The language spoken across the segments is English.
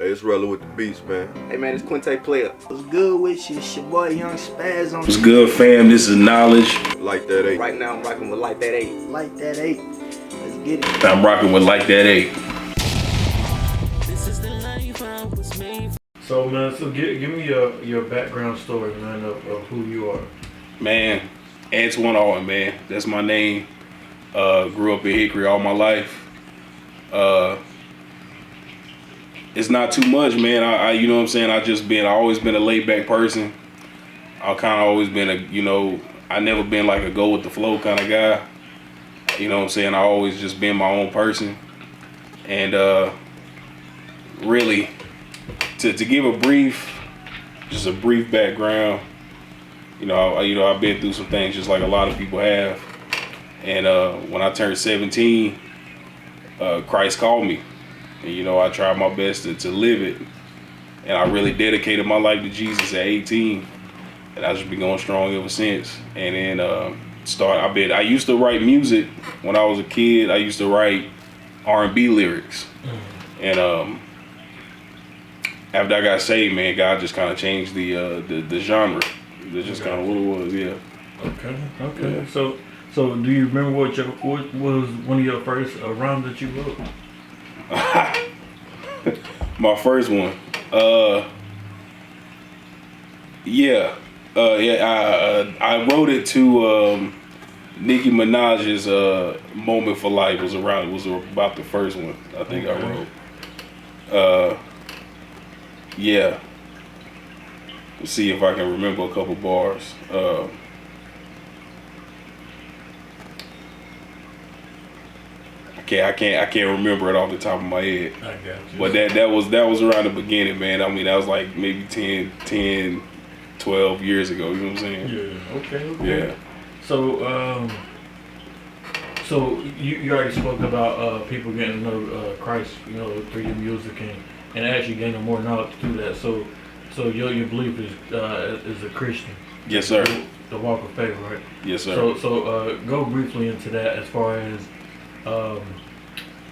Hey, it's Rolling with the Beats, man. Hey man, it's Quinte Player. What's good with you? It's your boy Young Spaz on. What's good, fam? This is Knowledge. Like that 8. Right now I'm rocking with Like That 8. Like that 8. Let's get it. I'm rocking with Like That 8. So man, give me your background story, man, of who you are. Man, Antoine Allen, man. That's my name. Grew up in Hickory all my life. It's not too much, man. I you know what I'm saying? I always been a laid back person. I kind of always been I never been like a go with the flow kind of guy. You know what I'm saying? I always just been my own person. And really, to give a brief background, I've been through some things just like a lot of people have. And when I turned 17, Christ called me. And, I tried my best to live it. And I really dedicated my life to Jesus at 18. And I've just been going strong ever since. And then I used to write music when I was a kid. I used to write R&B lyrics. And after I got saved, man, God just kind of changed the genre. That's just kind of what it was, yeah. Okay. Yeah. So do you remember what was one of your first rhymes that you wrote? My first one, I wrote it to Nicki Minaj's "Moment for Life." It was about the first one I think I wrote. Let's see if I can remember a couple bars. I can't remember it off the top of my head. I got you. But that was around the beginning, man. I mean, that was like maybe 10, 12 years ago. You know what I'm saying? Yeah. Okay. Yeah. So you already spoke about people getting to know Christ, through your music and actually gaining more knowledge through that. So your belief is a Christian. Yes, sir. The walk of faith, right? Yes, sir. So go briefly into that as far as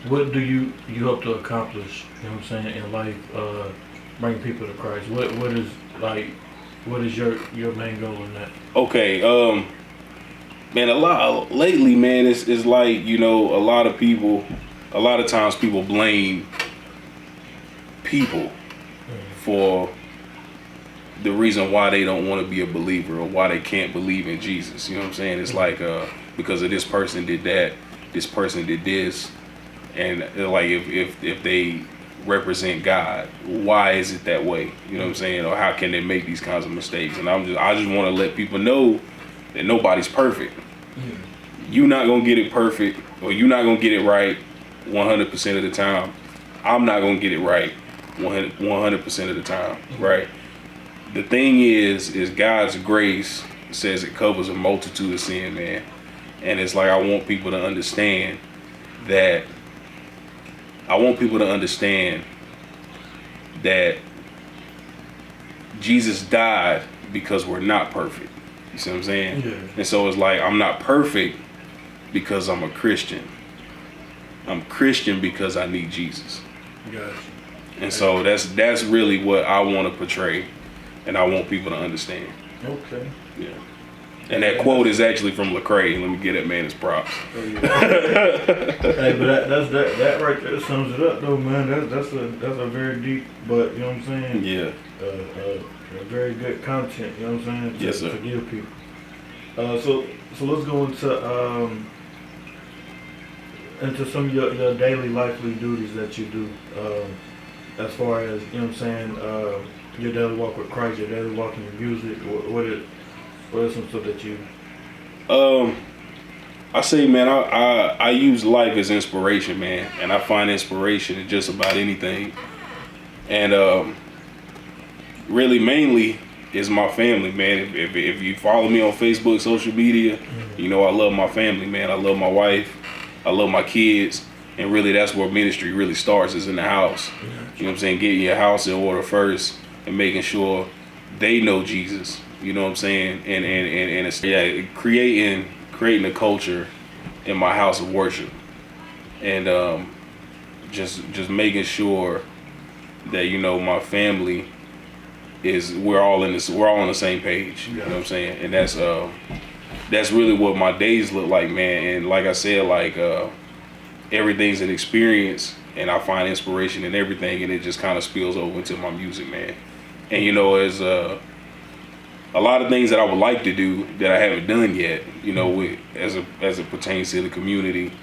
what do you hope to accomplish? You know what I'm saying, in life, bringing people to Christ. What is your main goal in that? Okay, man, a lot lately, man. It's like a lot of times people blame people for the reason why they don't want to be a believer or why they can't believe in Jesus. You know what I'm saying? It's like because of this person did that, this person did this, and like if they represent God, why is it that way? You know what I'm saying? Or how can they make these kinds of mistakes? And I just want to let people know that nobody's perfect. You're not gonna get it perfect, or you're not gonna get it right 100% of the time. I'm not gonna get it right 100% of the time, right? The thing is God's grace says it covers a multitude of sin, man. And it's like I want people to understand that Jesus died because we're not perfect. You see what I'm saying? Yeah. And so it's like I'm not perfect because I'm a Christian. I'm Christian because I need Jesus. Gotcha. And so that's really what I want to portray, and I want people to understand. Okay. Yeah. And that quote is actually from Lecrae. Let me get that man his props. Oh, yeah. Hey, but that right there sums it up, though, man. That's a very deep, but you know what I'm saying? Yeah. A very good content. You know what I'm saying? Yes, sir. To give people. So let's go into some of your daily lifely duties that you do. As far as you know what I'm saying, your daily walk with Christ, your daily walk in your music. What are some stuff that you? I say, man, I use life as inspiration, man, and I find inspiration in just about anything. And really, mainly, is my family, man. If you follow me on Facebook, social media, I love my family, man. I love my wife, I love my kids, and really, that's where ministry really starts, is in the house. You know what I'm saying? Getting your house in order first, and making sure they know Jesus. You know what I'm saying? And it's creating a culture in my house of worship, and just making sure that, you know, my family we're all on the same page. You know what I'm saying? And that's really what my days look like, man. And like I said, like everything's an experience, and I find inspiration in everything, and it just kind of spills over into my music, man. And you know, there's a lot of things that I would like to do that I haven't done yet, you know, with as it pertains to the community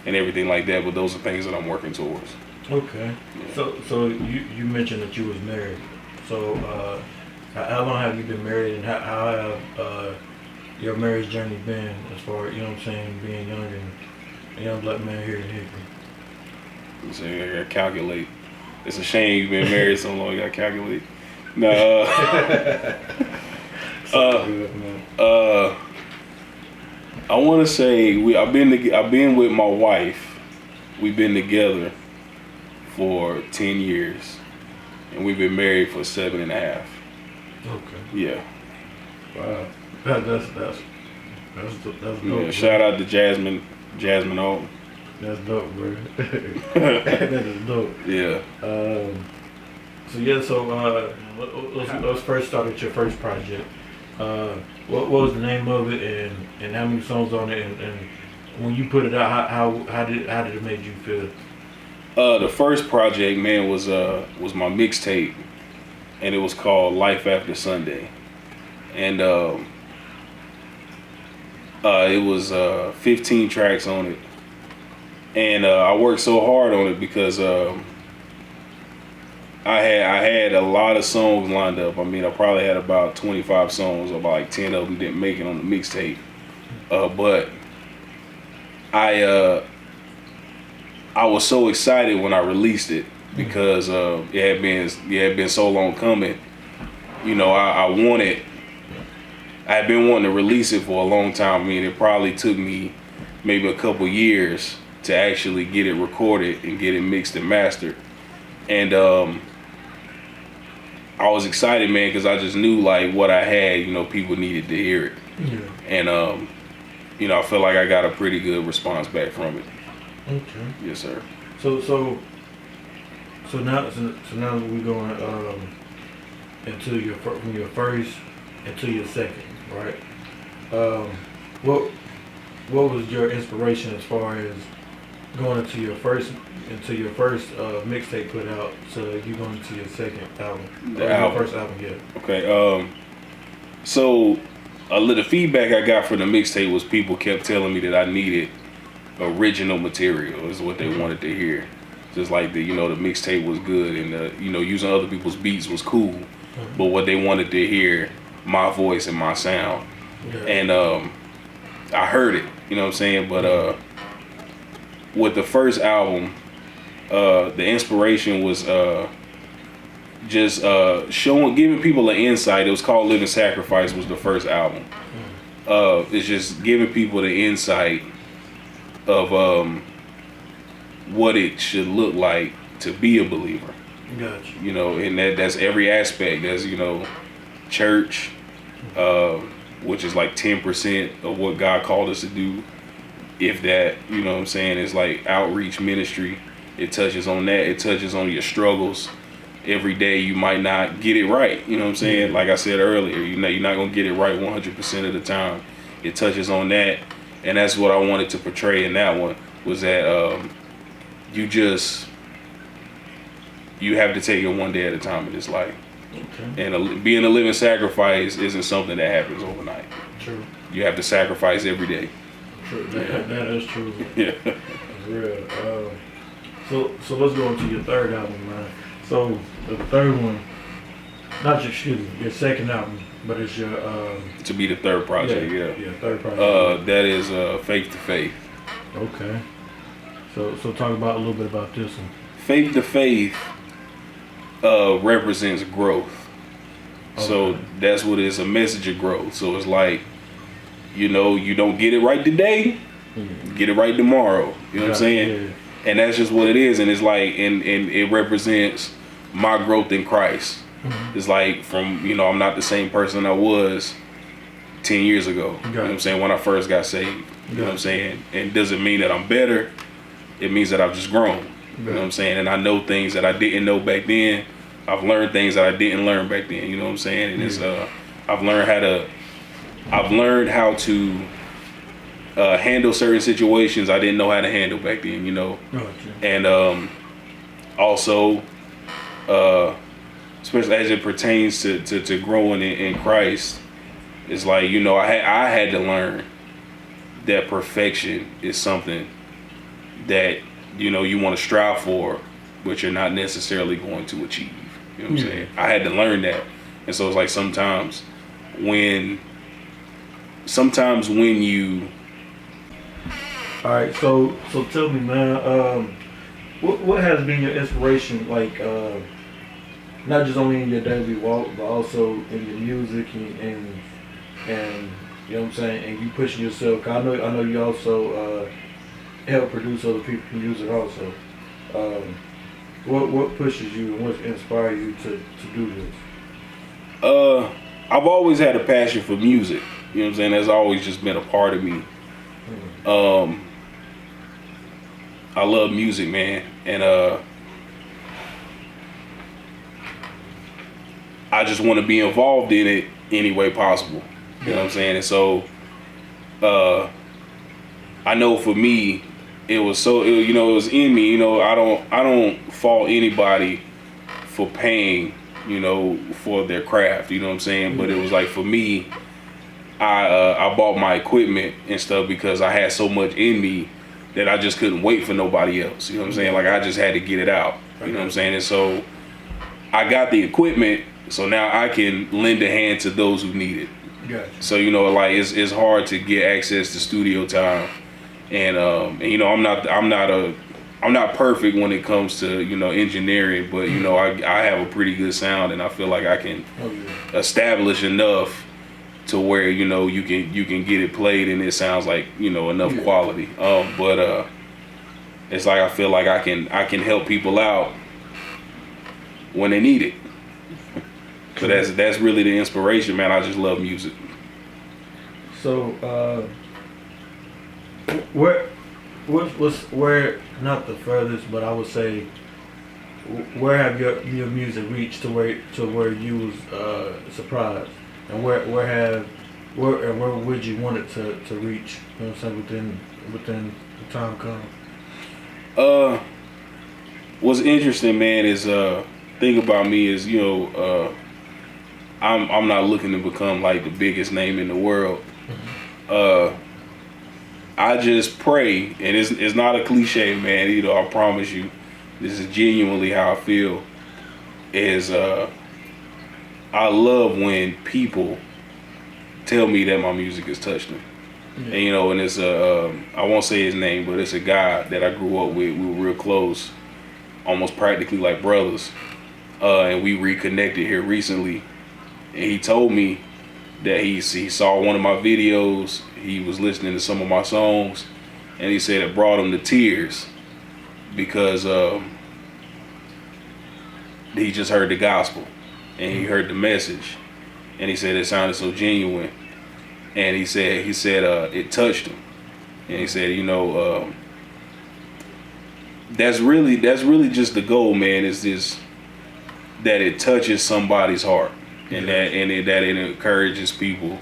and everything like that. But those are things that I'm working towards. Okay. Yeah. So you mentioned that you was married. So how long have you been married, and how have your marriage journey been as far as, you know what I'm saying, being young and a young black man here in Hickory? So I gotta calculate. It's a shame you've been married so long. You gotta calculate. No. I want to say I've been with my wife. We've been together for 10 years, and we've been married for 7.5. Okay. Yeah. Wow. That's dope. Yeah. Shout out to Jasmine Alton. That's dope, bro. That is dope. Yeah. Let's first start with your first project. What was the name of it, and how many songs on it, and when you put it out, how did it make you feel? The first project, man, was my mixtape, and it was called Life After Sunday, and it was 15 tracks on it, and I worked so hard on it because I had a lot of songs lined up. I mean, I probably had about 25 songs, about like 10 of them didn't make it on the mixtape, but I was so excited when I released it because it had been so long coming. You know, I had been wanting to release it for a long time. I mean, it probably took me maybe a couple years to actually get it recorded and get it mixed and mastered. And I was excited, man, because I just knew like what I had, you know, people needed to hear it. Yeah. And you know, I feel like I got a pretty good response back from it. Okay. Yes, sir. So now we're going into from your first into your second, right? What was your inspiration as far as going into your first mixtape put out, so you going into your second album? Your first album, yeah. Okay. So a little feedback I got from the mixtape was people kept telling me that I needed original material is what they wanted to hear. Just like the mixtape was good, and using other people's beats was cool, but what they wanted to hear, my voice and my sound. Yeah. And I heard it, you know what I'm saying? But with the first album, the inspiration was just giving people an insight. It was called Living Sacrifice, was the first album. It's just giving people the insight of what it should look like to be a believer. Gotcha. You know, and that's every aspect. That's, church, which is like 10% of what God called us to do. If that, you know what I'm saying, is like outreach ministry. It touches on that. It touches on your struggles. Every day you might not get it right. You know what I'm saying? Like I said earlier, you're not going to get it right 100% of the time. It touches on that. And that's what I wanted to portray in that one, was that you have to take it one day at a time in this life. Okay. And being a living sacrifice isn't something that happens overnight. True. You have to sacrifice every day. True. That is true. Yeah. It's real. So let's go into your third album, man. So the third one, your second album, but it's your To be the third project, yeah. Third project. That is Faith to Faith. Okay. So talk about a little bit about this one. Faith to Faith represents growth. Okay. So that's what it is, a message of growth. So it's like, you don't get it right today, get it right tomorrow. You know what I'm saying? Yeah. And that's just what it is. And it's like, and it represents my growth in Christ. Mm-hmm. It's like from, I'm not the same person I was 10 years ago. You know what I'm saying? When I first got saved. You know what I'm saying? And doesn't mean that I'm better. It means that I've just grown. You know what I'm saying? And I know things that I didn't know back then. I've learned things that I didn't learn back then. You know what I'm saying? And it's I've learned how to handle certain situations I didn't know how to handle back then. You know, and also especially as it pertains to growing in Christ, it's like, you know, I had to learn that perfection is something that, you know, you want to strive for, but you're not necessarily going to achieve. You know what I'm saying? I had to learn that. And so it's like sometimes when you... All right, so tell me, man, what has been your inspiration, like, not just only in your daily walk, but also in your music and you know what I'm saying, and you pushing yourself? 'Cause I know you also help produce other people's music also. What pushes you and what inspires you to do this? I've always had a passion for music. You know what I'm saying? That's always just been a part of me. I love music, man, and I just want to be involved in it any way possible. You know what I'm saying? And so I know for me, it was in me. You know, I don't fault anybody for paying, you know, for their craft. You know what I'm saying? But it was like, for me, I bought my equipment and stuff because I had so much in me that I just couldn't wait for nobody else. You know what I'm saying? Like, I just had to get it out. You know what I'm saying? And so I got the equipment, so now I can lend a hand to those who need it. Gotcha. So, you know, like, it's hard to get access to studio time, and you know, I'm not perfect when it comes to, you know, engineering, but, you know, I have a pretty good sound, and I feel like I can establish enough to where, you know, you can get it played and it sounds like, you know, enough quality. But it's like, I feel like I can help people out when they need it. So that's really the inspiration, man. I just love music. So where not the furthest, but I would say, where have your music reached to where you was surprised, and where would you want it to reach? You know what I'm saying, within the time coming. What's interesting, man, is thing about me is, you know, I'm not looking to become like the biggest name in the world. I just pray, and it's not a cliche, man. You know, I promise you, this is genuinely how I feel. Is I love when people tell me that my music has touched them. And, you know, and it's I won't say his name, but it's a guy that I grew up with. We were real close, almost practically like brothers. And we reconnected here recently. And he told me that he saw one of my videos. He was listening to some of my songs, and he said it brought him to tears because he just heard the gospel and he heard the message, and he said it sounded so genuine, and he said it touched him, and he said, you know, that's really just the goal, man. Is this, that it touches somebody's heart. And that it encourages people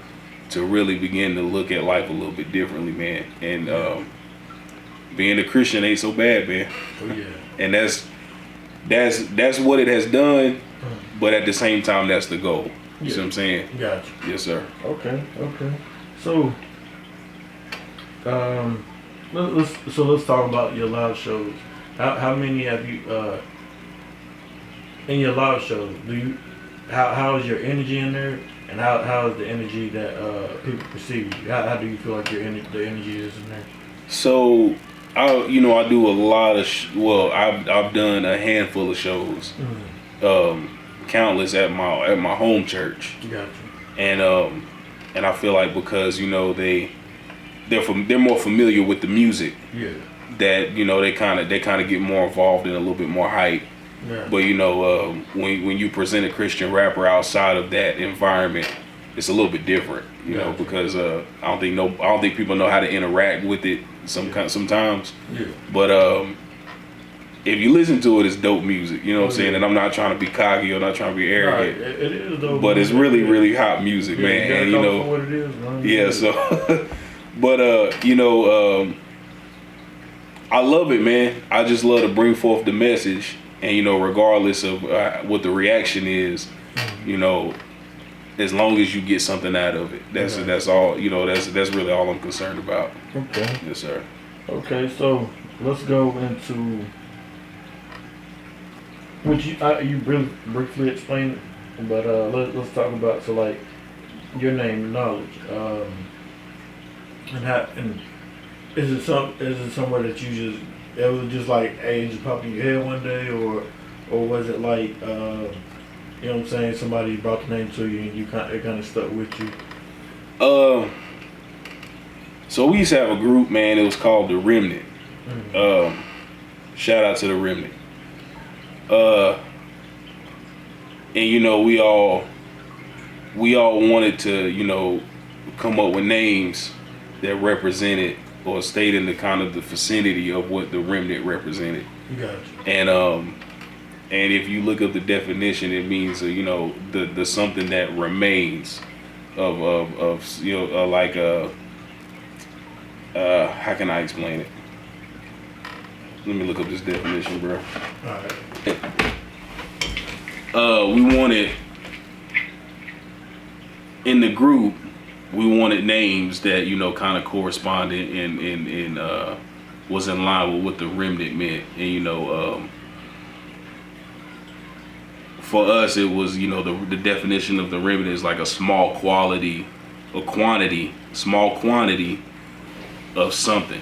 to really begin to look at life a little bit differently, man. And being a Christian ain't so bad, man. Oh, yeah. And that's what it has done, but at the same time, that's the goal. You see what I'm saying? Gotcha. Yes, sir. Okay. So, let's talk about your live shows. How many have you in your live shows? How is your energy in there, and how is the energy that people perceive you? How do you feel like the energy is in there? So, I do a lot of I've done a handful of shows, countless at my home church. Gotcha. And I feel like because, you know, they're more familiar with the music. Yeah. That, you know, they kind of get more involved in a little bit more hype. Yeah. But, you know, when you present a Christian rapper outside of that environment, it's a little bit different, you know, because I don't think people know how to interact with it sometimes. Yeah. But if you listen to it, it's dope music. You know what I'm saying? And I'm not trying to be cocky or not trying to be arrogant. Right, it is dope. But it's really, really hot music, Yeah, man. And you know what it is, man. Yeah. So, but I love it, man. I just love to bring forth the message, and regardless of what the reaction is, as long as you get something out of it, that's all. That's really all I'm concerned about. Okay. Yes, sir. Okay, so let's go into which you really briefly explained it, but let's talk about your name, knowledge, and is it somewhere that you just it was just like hey, it just popped in your head one day, or was it like you know what I'm saying, somebody brought the name to you and it kind of stuck with you? So we used to have a group, man. It was called the Remnant. Mm-hmm. Shout out to the Remnant. And we all wanted to come up with names that represented or stayed in the kind of the vicinity of what the Remnant represented. Gotcha. And if you look up the definition, it means the something that remains of how can I explain it? Let me look up this definition, bro. Alright. We wanted in the group, we wanted names that kind of corresponded and was in line with what the remnant meant. And for us, it was the definition of the remnant is like a small quantity of something.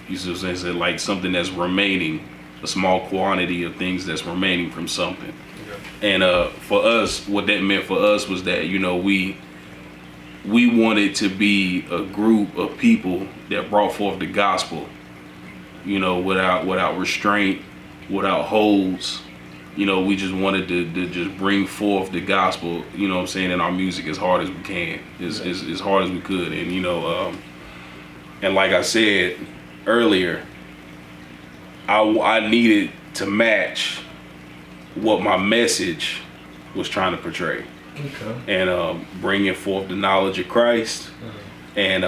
You see what I'm saying? So like something that's remaining, a small quantity of things that's remaining from something. Yeah. And for us, what that meant for us was that we wanted to be a group of people that brought forth the gospel, without restraint, without holds. We just wanted to just bring forth the gospel, what I'm saying, in our music as hard as we can, as hard as we could. And and like I said earlier, I needed to match what my message was trying to portray. Okay. And bringing forth the knowledge of Christ, and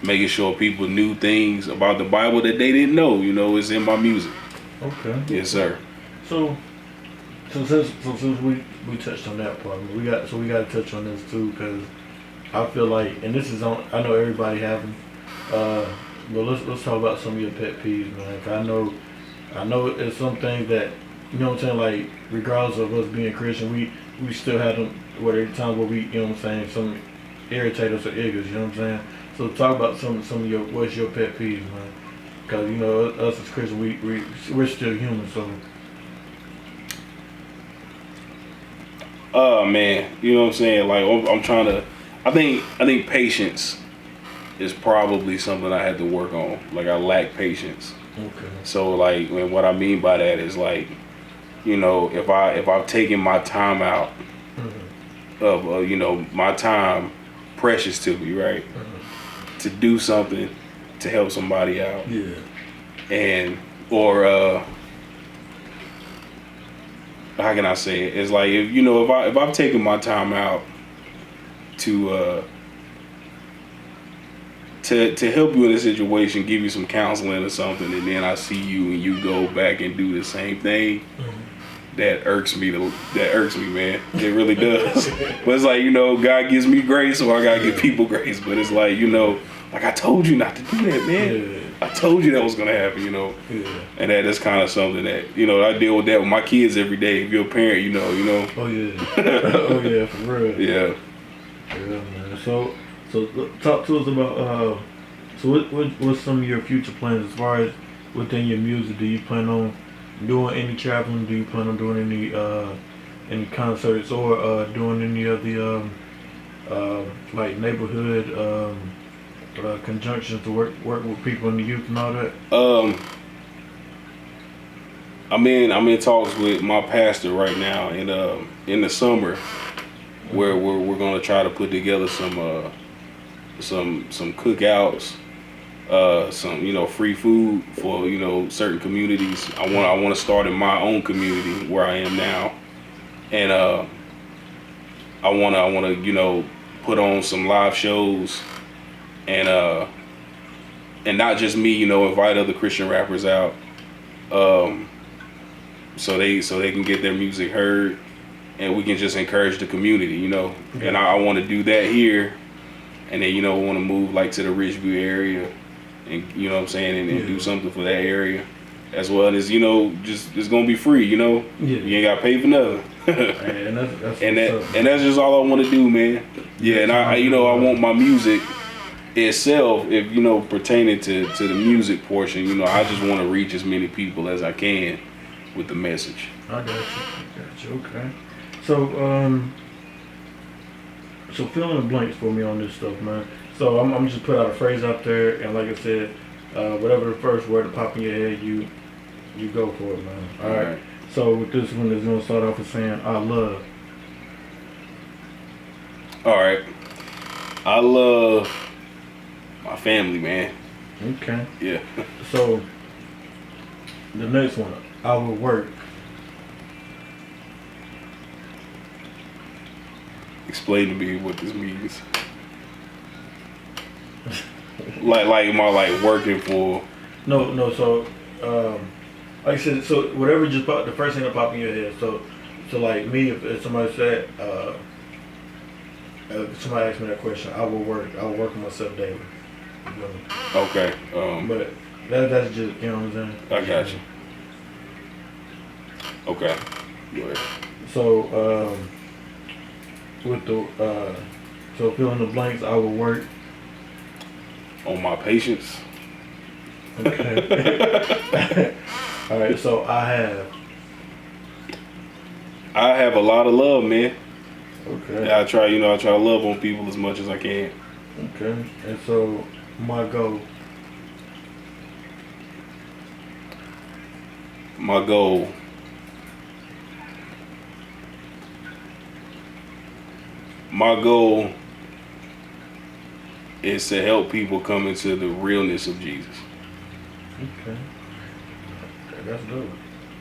making sure people knew things about the Bible that they didn't know. It's in my music. Okay. Yes, sir. So since we touched on that part, we got to touch on this too, because I feel like, and this is on, I know everybody have them, but let's talk about some of your pet peeves, man. 'Cause I know it's some things that what I'm saying, like regardless of us being Christian, we still have them where times where we what I'm saying, some irritate us or ignorance, you know what I'm saying. So talk about some of your what's your pet peeves, man. Because us as Christians, we're still human, so. Man, you know what I'm saying? Like I'm trying to. I think patience is probably something I had to work on. Like I lack patience. Okay. So like, and what I mean by that is like, if I've taken my time out of my time precious to me, right, to do something to help somebody out. Yeah. And or how can I say it? It's like if I've taken my time out to help you in a situation, give you some counseling or something, and then I see you and you go back and do the same thing, that irks me, man. It really does. But it's like, God gives me grace, so I gotta give people grace. But it's like, like I told you not to do that, man. Yeah. I told you that was gonna happen, Yeah. And that's kind of something that, I deal with that with my kids every day. If you're a parent, Oh yeah. Oh yeah, for real. Yeah. Yeah, man. So talk to us about so what's some of your future plans as far as within your music? Do you plan on doing any traveling? Do you plan on doing any concerts or doing any of the like neighborhood conjunctions to work with people in the youth and all that? I'm in talks with my pastor right now in the summer, where we're gonna try to put together some cookouts, some free food for certain communities. I want to start in my own community where I am now, and I want to put on some live shows, and not just me, invite other Christian rappers out, so they can get their music heard, and we can just encourage the community, And I want to do that here, and then I want to move like to the Ridgeview area, and and do something for that area, as well as just it's gonna be free, You ain't got to pay for nothing. and that's just all I want to do, man. Yeah, and I want my music itself, if pertaining to the music portion, I just want to reach as many people as I can with the message. I got you. Okay. So fill in the blanks for me on this stuff, man. So I'm just put out a phrase out there, and like I said, whatever the first word that pop in your head, you go for it, man. All right. So with this one, it's gonna start off with saying I love. All right. I love my family, man. Okay. Yeah. So the next one, I will work. Explain to me what this means. like am I like working for? No. So like I said, so whatever just pop, the first thing that popped in your head. So like me, if somebody said, somebody asked me that question, I will work on myself daily. Okay. But that's just, you know what I'm saying? I got you. Okay. Go ahead. So with the so fill in the blanks, I will work on my patience. Okay. All right. So I have a lot of love, man. Okay. Yeah, I try to love on people as much as I can. Okay. And so my goal. My goal is to help people come into the realness of Jesus. Okay. That's dope.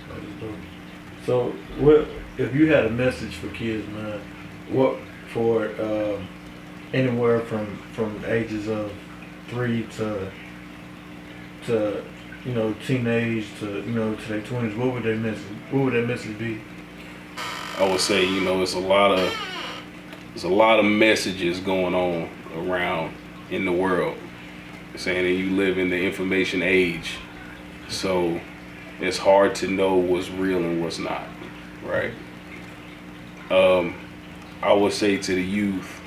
That is dope. So, what if you had a message for kids, man? What for anywhere from ages of 3 to teenage to to their 20s? What would their message be? I would say there's a lot of messages going on around in the world, saying that you live in the information age, so it's hard to know what's real and what's not, right? I would say to the youth,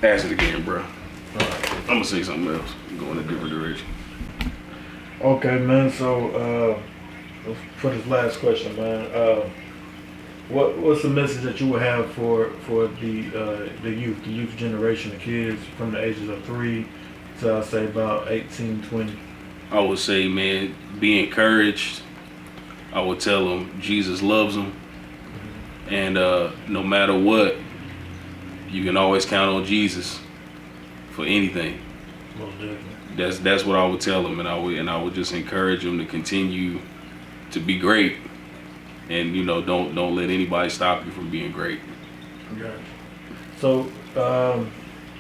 ask it again, bro. I'm gonna say something else. Go in a different direction. Okay, man. So for this last question, man, what's the message that you would have for the youth generation, the kids from the ages of 3 to I say about 18, 20? I would say, man, be encouraged. I would tell them Jesus loves them, and no matter what, you can always count on Jesus for anything. Most definitely. That's what I would tell them, and I would just encourage them to continue to be great, and don't let anybody stop you from being great. Gotcha. So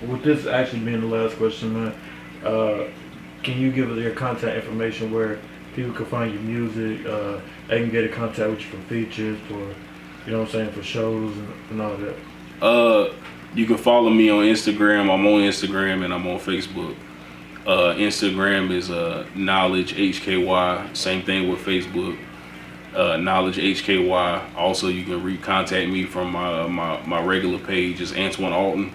with this actually being the last question, man, can you give us your contact information where people can find your music? They can get in contact with you for features, for for shows and all that. You can follow me on Instagram. I'm on Instagram and I'm on Facebook. Instagram is Knowledge HKY. Same thing with Facebook. Knowledge HKY. Also, you can contact me from my regular page is Antoine Alton.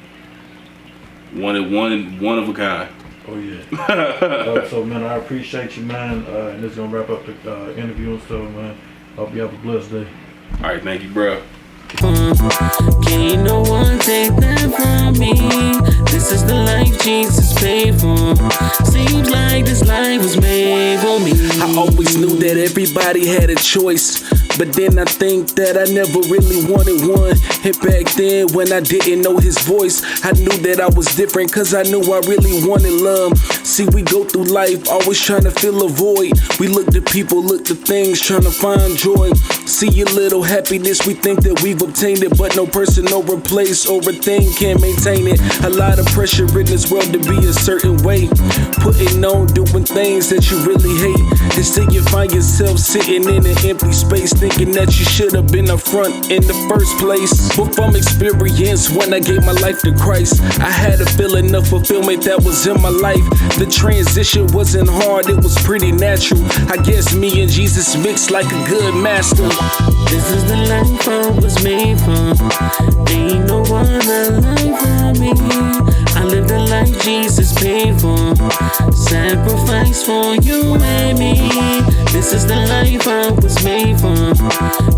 One of a kind. Oh yeah. So man, I appreciate you, man. And this is gonna wrap up the interview and stuff, man. Hope you have a blessed day. All right, thank you, bro. Can't no one take that from me. This is the life Jesus paid for. Seems like this life was made for me. I always knew that everybody had a choice, but then I think that I never really wanted one. And back then when I didn't know his voice, I knew that I was different, cause I knew I really wanted love. See, we go through life always trying to fill a void. We look to people, look to things, trying to find joy. See a little happiness, we think that we've obtained it, but no person, no replace or a thing can maintain it. A lot of pressure in this world to be a certain way, putting on doing things that you really hate. Instead you find yourself sitting in an empty space, thinking that you should have been up front in the first place. But from experience, when I gave my life to Christ, I had a feeling of fulfillment that was in my life. The transition wasn't hard, it was pretty natural. I guess me and Jesus mixed like a good master. This is the life I was made for. Ain't no other life for me. I live the life Jesus paid for. Sacrifice for you and me. This is the life I was made for.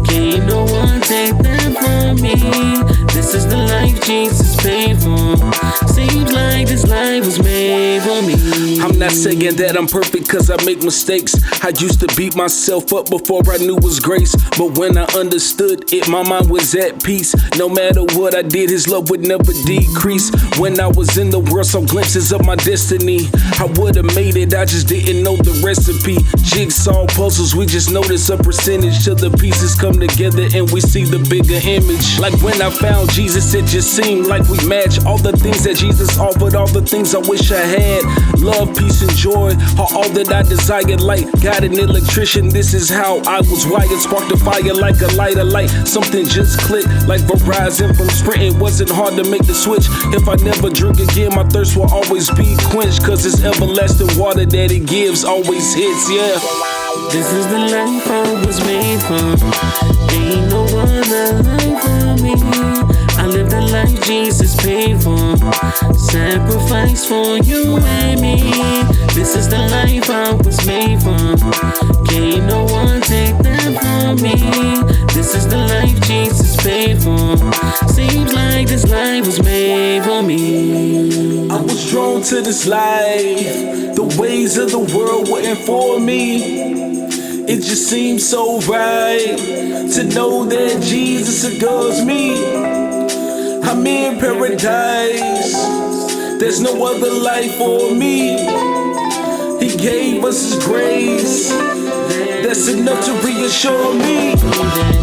Can't no one take that from me. This is the life Jesus paid for. Seems like this life was made for me. I'm not saying that I'm perfect cause I make mistakes. I used to beat myself up before I knew was grace, but when I understood it, my mind was at peace. No matter what I did, his love would never decrease. When I was in the world, saw glimpses of my destiny. I would've made it, I just didn't know the recipe. Jigsaw puzzles, we just notice a percentage till the pieces come together and we see the bigger image. Like when I found Jesus, it just seemed like we matched. All the things that Jesus offered, all the things I wish I had. Love, peace, and joy are all that I desired. Like God, an electrician, this is how I was wired. Sparked a fire like a lighter light. Something just clicked like Verizon from Sprint. It wasn't hard to make the switch. If I never drink again, my thirst will always be quenched, cause it's everlasting water that it gives always hits, yeah. This is the life I was made for. Ain't no other life for me. I live the life Jesus paid for. Sacrifice for you and me. This is the life I was made for. Can't no one take that from me. This is the life Jesus paid for. Seems like this life was made for me. I was drawn to this life. The ways of the world weren't for me. It just seemed so right to know that Jesus adores me. I'm in paradise. There's no other life for me. He gave us his grace. That's enough to reassure me.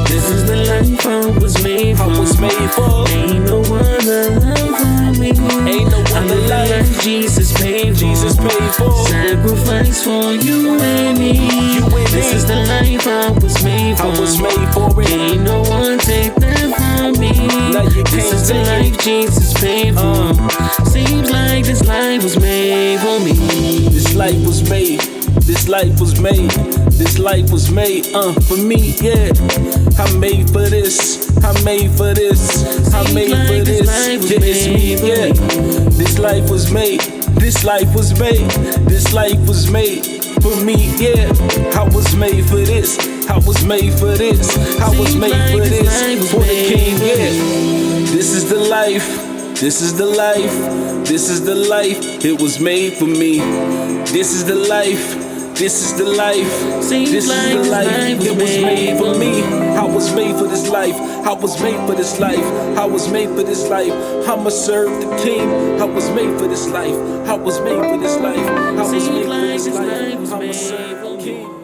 This is the life I was made for. I was made for. Ain't no other life for me. Ain't no other life. Jesus paid for. Jesus paid for. Sacrifice for you and me. You and This me. is the life I was made for. I was made for it. Ain't no one take that from me. Now you This can't is the take life Jesus paid for. Seems like this life was made for me. This life was made. This life was made. This life was made, for me, yeah. I'm made for this. I'm made for this. I'm made for this. Yeah, it's me, yeah. This life was made. This life was made. This life was made for me, yeah. I was made for this. I was made for this. I was made for this. For the King, yeah. This is the life. This is the life. This is the life. It was made for me. This is the life. This is the life. This is the life. It was made for me. I was made for this life. I was made for this life. I was made for this life. I'ma serve the King. I was made for this life. I was made for this life. I was made for this life. I'ma serve the King.